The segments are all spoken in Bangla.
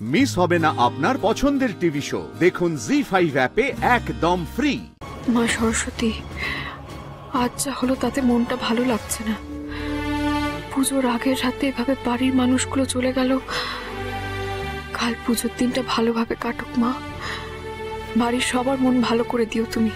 মিস হবে না আপনার পছন্দের টিভি শো। দেখুন জি5 অ্যাপে একদম ফ্রি। মা সরস্বতী, আজ যা হলো তাতে মনটা ভালো লাগছে না। পুজোর আগের রাতে এভাবে বাড়ির মানুষগুলো চলে গেল। কাল পুজোর দিনটা ভালোভাবে কাটুক মা। বাড়ির সবার মন ভালো করে দিও তুমি।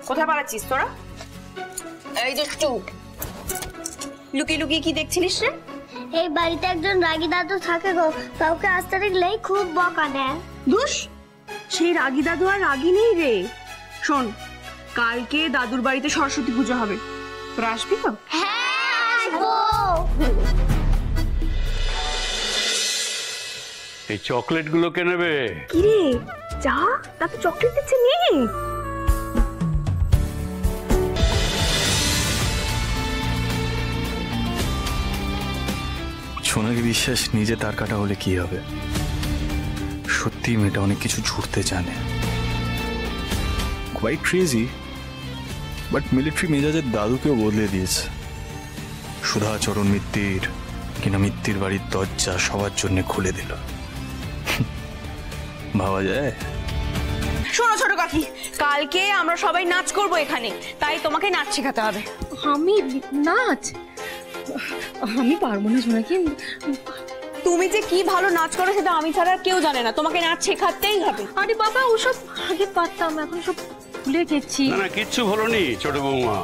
কোথায় পালাচ্ছিস তোরা? এই যে চুপ, লুকিয়ে লুকিয়ে কি দেখছিলিস রে? এই বাড়িতে একজন রাগী দাদু থাকে গো, কাউকে আসতে দেখলেই খুব বকা দেয়। দুষ, সেই রাগী দাদু আর রাগী নেই রে। শোন, কালকে দাদুর বাড়িতে সরস্বতী পুজো হবে, তোরা আসবি তো? হ্যাঁ আসবো। এই চকলেট গুলো কে নেবে? কি রে যা, দাদু চকলেট দিচ্ছে, নে। সোনালি বিশ্বাস নিজে তার কাটা হলে কি হবে? সত্যি মেয়েটা অনেক কিছু ছুটতে জানে। কোয়াইট ক্রেজি, বাট মিলিটারি মেজাজের দাদুকেও বদলে দিয়েছে। সুধাচরণ মিত্তির কিনা মিত্তির বাড়ির দরজা সবার জন্য খুলে দিল। ভাবা যায়? শোনো ছোট কাকি, কালকে আমরা সবাই নাচ করব এখানে, তাই তোমাকে নাচ শেখাতে হবে। আমি নাচ? আমি পারবো না সোনাকি। তুমি যে কি ভালো নাচ করো সেটা আমি ছাড়া কেউ জানে না, তোমাকে নাচ শেখাতেই হবে। আরে বাবা, ওসব আগে পারতাম, এখন সব ভুলে গেছি। না না, কিচ্ছু ভুলোনি ছোট বৌমা।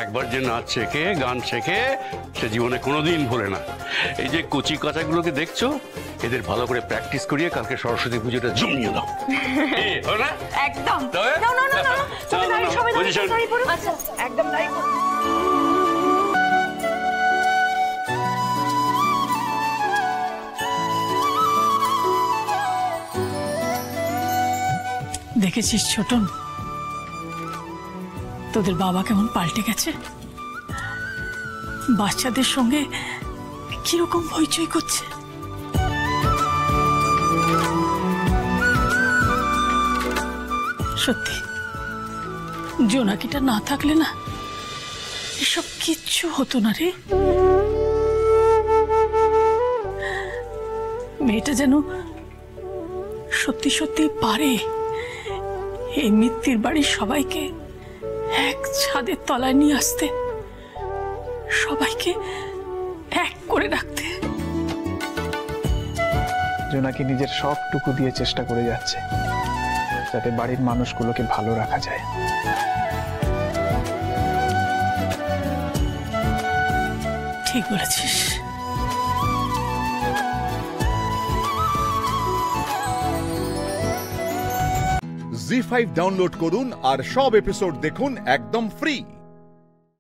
একবার যে নাচ শেখে, গান শেখে, সে জীবনে কোনোদিন ভোলে না। এই যে কচি কাঁচাগুলোকে দেখছো, এদের ভালো করে প্র্যাকটিস করিয়ে কালকে সরস্বতী পুজোটা জমিয়ে দাও। একদম। তবে? না না না না, চলো, সবাই দাঁড়িয়ে, সবাই position। দাঁড়িয়ে পড়ো। আচ্ছা, একদম দাঁড়িয়ে পড়ো। দেখেছিস ছোটন, তোদের বাবা কেমন পাল্টে গেছে। বাচ্চাদের সঙ্গে কিরকম হইচই করছে। সত্যি জোনাকিটা না থাকলে না এসব কিচ্ছু হতো না রে। মেয়েটা যেন সত্যি সত্যি পারে এই মিত্তির বাড়ির সবাইকে এক ছাদের তলায় নিয়ে আসতে, সবাইকে এক করে রাখতে। জোনাকি নিজের সবটুকু দিয়ে চেষ্টা করে যাচ্ছে যাতে বাড়ির মানুষগুলোকে ভালো রাখা যায়। ঠিক বলেছিস। জি5 ডাউনলোড করুন আর সব এপিসোড দেখুন একদম ফ্রি।